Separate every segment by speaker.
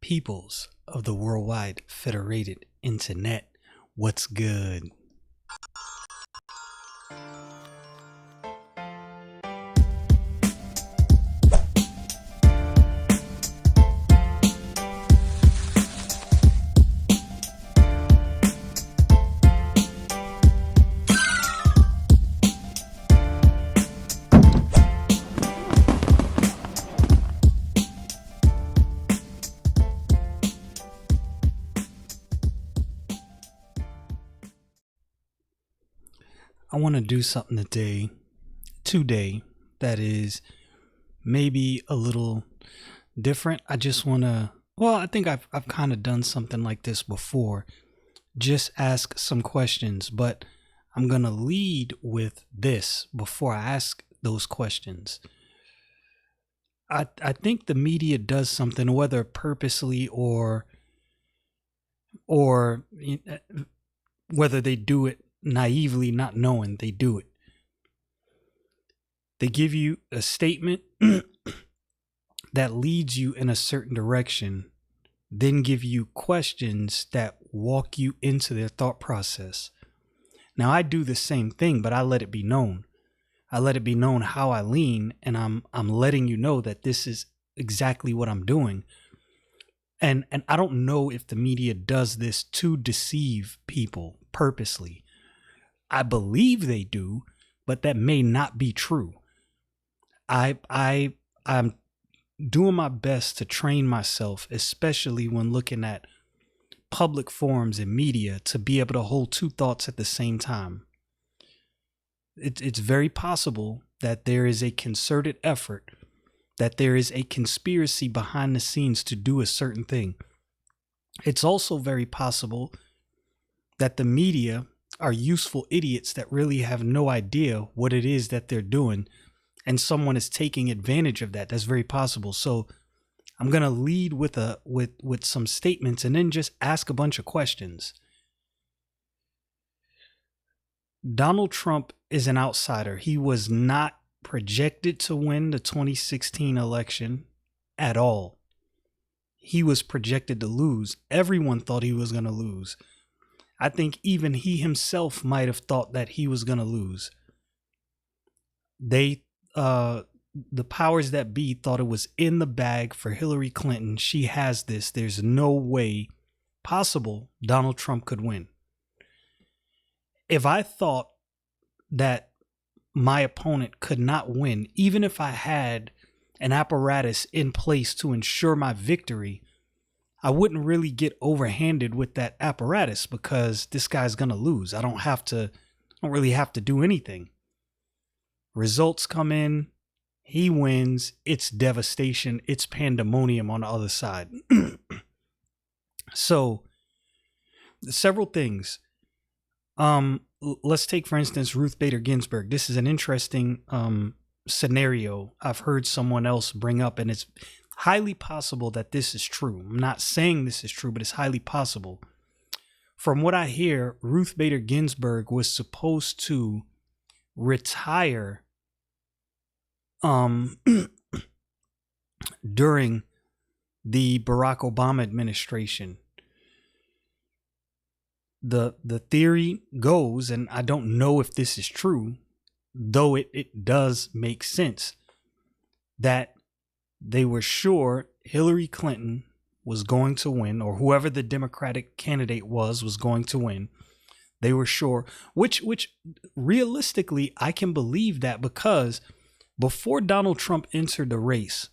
Speaker 1: Peoples of the worldwide federated internet, what's good? I want to do something today that is maybe a little different. I just want to, I think I've kind of done something like this before. Just ask some questions, but I'm going to lead with this before I ask those questions. I think the media does something, whether purposely or whether they do it naively, not knowing they do it. They give you a statement that leads you in a certain direction, then give you questions that walk you into their thought process. Now, I do the same thing, but I let it be known. I let it be known how I lean, and I'm letting you know that this is exactly what I'm doing. And I don't know if the media does this to deceive people purposely. I believe they do, but that may not be true. I'm doing my best to train myself, especially when looking at public forums and media, to be able to hold two thoughts at the same time. It's very possible that there is a concerted effort, that there is a conspiracy behind the scenes to do a certain thing. It's also very possible that the media are useful idiots that really have no idea what it is that they're doing, and someone is taking advantage of that. That's very possible. So I'm going to lead with some statements and then just ask a bunch of questions. Donald Trump is an outsider. He was not projected to win the 2016 election at all. He was projected to lose. Everyone thought he was going to lose. I think even he himself might have thought that he was going to lose. The powers that be thought it was in the bag for Hillary Clinton. She has this. There's no way possible Donald Trump could win. If I thought that my opponent could not win, even if I had an apparatus in place to ensure my victory, I wouldn't really get overhanded with that apparatus, because this guy's going to lose. I don't really have to do anything. Results come in, he wins, it's devastation, it's pandemonium on the other side. So, several things. Let's take, for instance, Ruth Bader Ginsburg. This is an interesting scenario I've heard someone else bring up, and it's highly possible that this is true. I'm not saying this is true, but it's highly possible. From what I hear, Ruth Bader Ginsburg was supposed to retire during the Barack Obama administration. The theory goes, and I don't know if this is true, though it does make sense, that they were sure Hillary Clinton was going to win, or whoever the Democratic candidate was going to win. They were sure, which realistically, I can believe that, because before Donald Trump entered the race,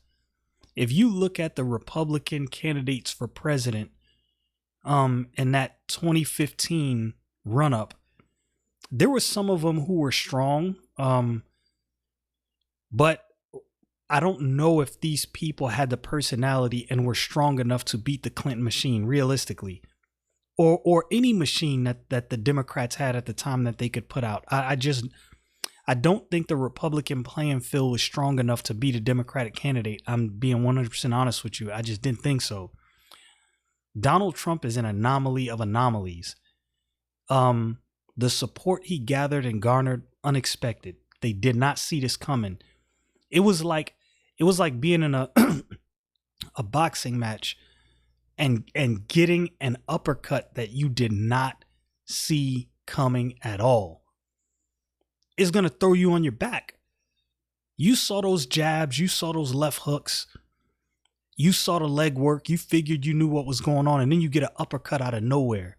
Speaker 1: if you look at the Republican candidates for president in that 2015 run-up, there were some of them who were strong, but I don't know if these people had the personality and were strong enough to beat the Clinton machine realistically, or any machine that the Democrats had at the time that they could put out. I don't think the Republican playing field was strong enough to beat a Democratic candidate. I'm being 100% honest with you. I just didn't think so. Donald Trump is an anomaly of anomalies. The support he gathered and garnered, unexpected. They did not see this coming. It was like being in a boxing match and getting an uppercut that you did not see coming at all is going to throw you on your back. You saw those jabs, you saw those left hooks, you saw the leg work, you figured you knew what was going on, and then you get an uppercut out of nowhere.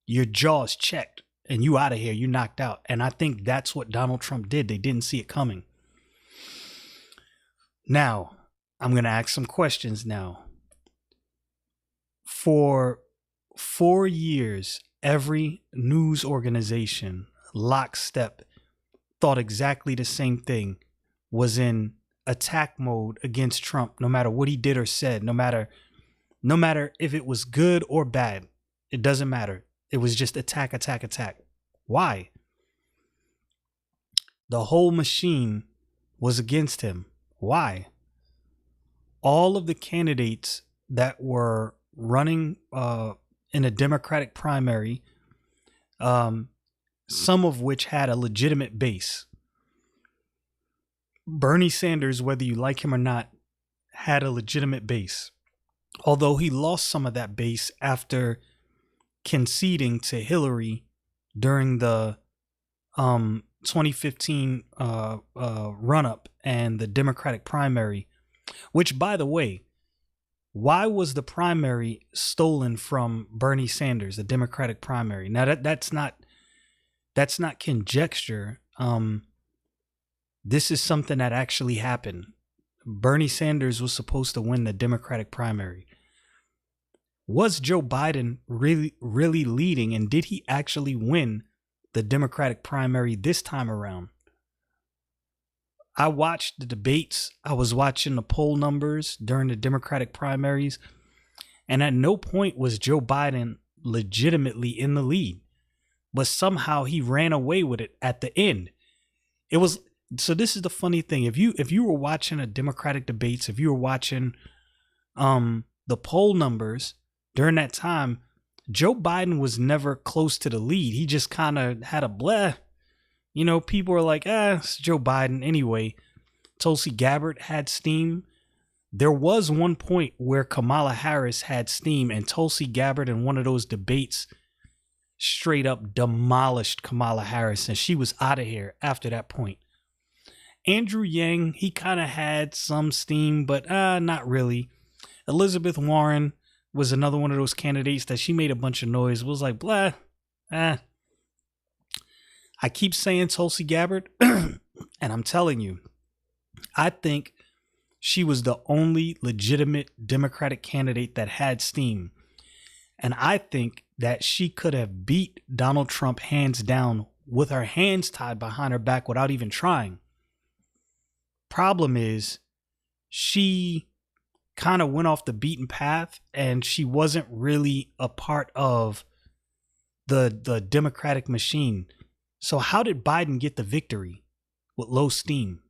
Speaker 1: Your jaw's checked and you out of here, you knocked out. And I think that's what Donald Trump did. They didn't see it coming. Now, I'm going to ask some questions now. For 4 years, every news organization, lockstep, thought exactly the same thing, was in attack mode against Trump, no matter what he did or said, no matter if it was good or bad. It doesn't matter. It was just attack, attack, attack. Why? The whole machine was against him. Why? All of the candidates that were running in a Democratic primary, some of which had a legitimate base. Bernie Sanders, whether you like him or not, had a legitimate base. Although he lost some of that base after conceding to Hillary during the 2015 run-up and the Democratic primary, which, by the way, why was the primary stolen from Bernie Sanders, the Democratic primary? Now that's not conjecture. This is something that actually happened. Bernie Sanders was supposed to win the Democratic primary. Was Joe Biden really leading, and did he actually win the Democratic primary this time around? I watched the debates. I was watching the poll numbers during the Democratic primaries, and at no point was Joe Biden legitimately in the lead, but somehow he ran away with it at the end. It was, so this is the funny thing. If you were watching a Democratic debates, if you were watching the poll numbers during that time, Joe Biden was never close to the lead. He just kind of had a bleh. You know, people were like, it's Joe Biden anyway. Tulsi Gabbard had steam. There was one point where Kamala Harris had steam, and Tulsi Gabbard in one of those debates straight up demolished Kamala Harris, and she was out of here after that point. Andrew Yang, he kind of had some steam, but not really. Elizabeth Warren was another one of those candidates that she made a bunch of noise. It was like, blah, I keep saying Tulsi Gabbard, and I'm telling you, I think she was the only legitimate Democratic candidate that had steam. And I think that she could have beat Donald Trump hands down with her hands tied behind her back without even trying. Problem is, she kind of went off the beaten path, and she wasn't really a part of the Democratic machine. So how did Biden get the victory? With low steam.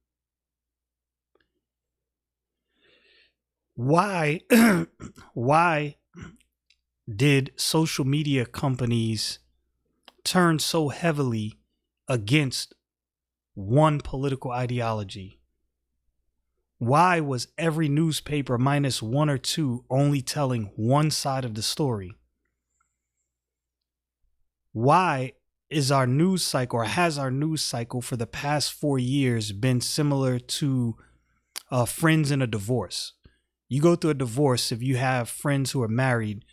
Speaker 1: Why did social media companies turn so heavily against one political ideology? Why was every newspaper minus one or two only telling one side of the story? Why is our news cycle, or has our news cycle for the past 4 years been similar to friends in a divorce? You go through a divorce, if you have friends who are married,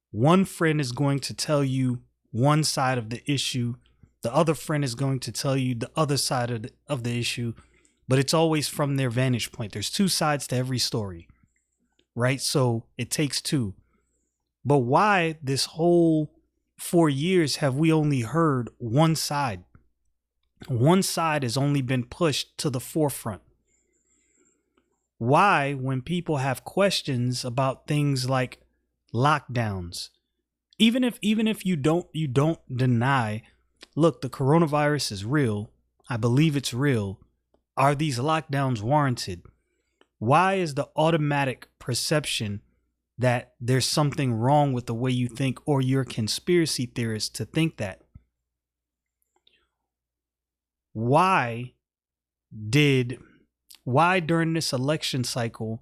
Speaker 1: one friend is going to tell you one side of the issue. The other friend is going to tell you the other side of the issue, but it's always from their vantage point. There's two sides to every story, right? So it takes two. But why this whole 4 years have we only heard one side? One side has only been pushed to the forefront. Why, when people have questions about things like lockdowns, even if you don't deny, look, the coronavirus is real, I believe it's real, are these lockdowns warranted? Why is the automatic perception that there's something wrong with the way you think, or you're a conspiracy theorist to think that? Why during this election cycle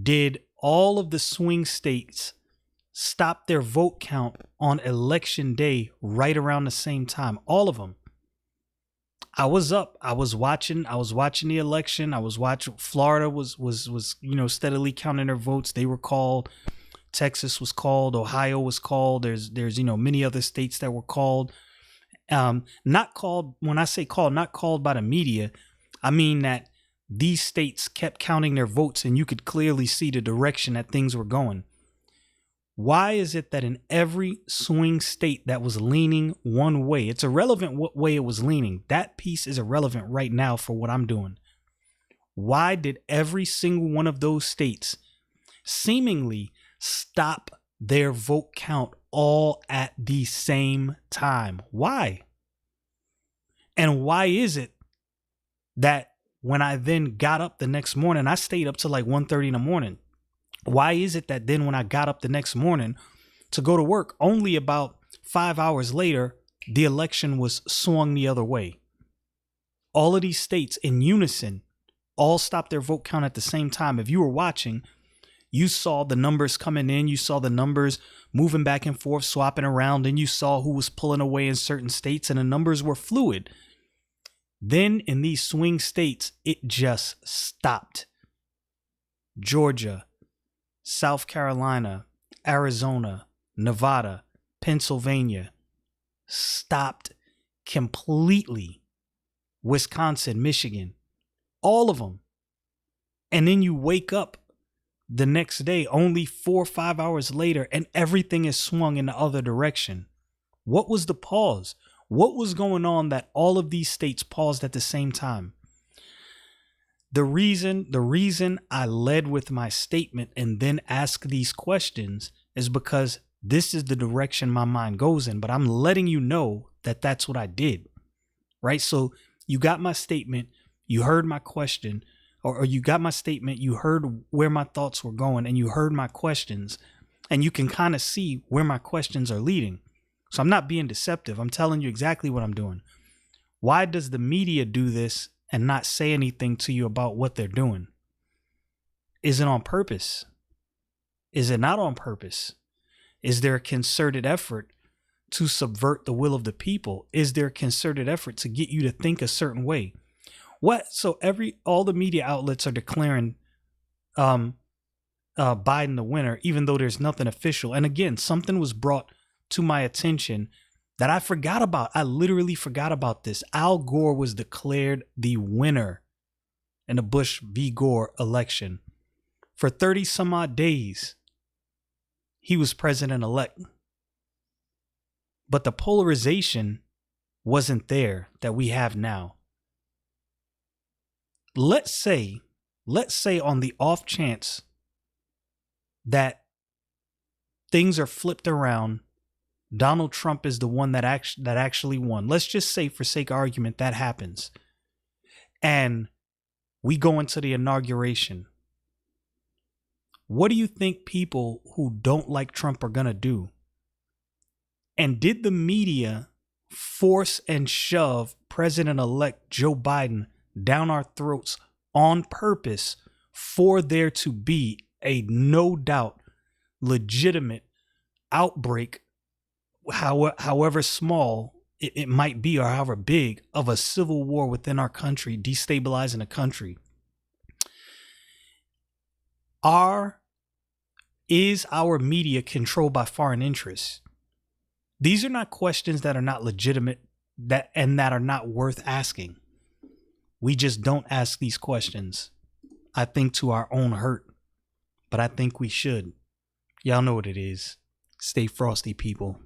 Speaker 1: did all of the swing states stopped their vote count on election day right around the same time. All of them. I was up. I was watching the election. I was watching. Florida was steadily counting their votes. They were called. Texas was called. Ohio was called. There's many other states that were called. Not called. When I say called, not called by the media, I mean that these states kept counting their votes and you could clearly see the direction that things were going. Why is it that in every swing state that was leaning one way, it's irrelevant what way it was leaning. That piece is irrelevant right now for what I'm doing. Why did every single one of those states seemingly stop their vote count all at the same time? Why? And why is it that when I then got up the next morning, I stayed up till like 1:30 in the morning. Why is it that then when I got up the next morning to go to work, only about 5 hours later, the election was swung the other way? All of these states in unison all stopped their vote count at the same time. If you were watching, you saw the numbers coming in, you saw the numbers moving back and forth, swapping around, and you saw who was pulling away in certain states, and the numbers were fluid. Then in these swing states, it just stopped. Georgia, South Carolina, Arizona, Nevada, Pennsylvania stopped completely. Wisconsin, Michigan, all of them. And then you wake up the next day, only 4 or 5 hours later, and everything is swung in the other direction. What was the pause? What was going on that all of these states paused at the same time? The reason I led with my statement and then ask these questions is because this is the direction my mind goes in, but I'm letting you know that that's what I did, right? So you got my statement, you heard my question, or you got my statement, you heard where my thoughts were going, and you heard my questions, and you can kind of see where my questions are leading. So I'm not being deceptive. I'm telling you exactly what I'm doing. Why does the media do this and not say anything to you about what they're doing? Is it on purpose? Is it not on purpose? Is there a concerted effort to subvert the will of the people? Is there a concerted effort to get you to think a certain way? What? So all the media outlets are declaring Biden the winner, even though there's nothing official. And again, something was brought to my attention that I forgot about. I literally forgot about this. Al Gore was declared the winner in the Bush v. Gore election. For 30 some odd days, he was president-elect. But the polarization wasn't there that we have now. Let's say on the off chance that things are flipped around, Donald Trump is the one that actually won. Let's just say, for sake of argument, that happens. And we go into the inauguration. What do you think people who don't like Trump are going to do? And did the media force and shove President-elect Joe Biden down our throats on purpose for there to be a no doubt legitimate outbreak, however small it might be or however big, of a civil war within our country, destabilizing the country? Is our media controlled by foreign interests? These are not questions that are not legitimate that are not worth asking. We just don't ask these questions, I think, to our own hurt, but I think we should. Y'all know what it is. Stay frosty, people.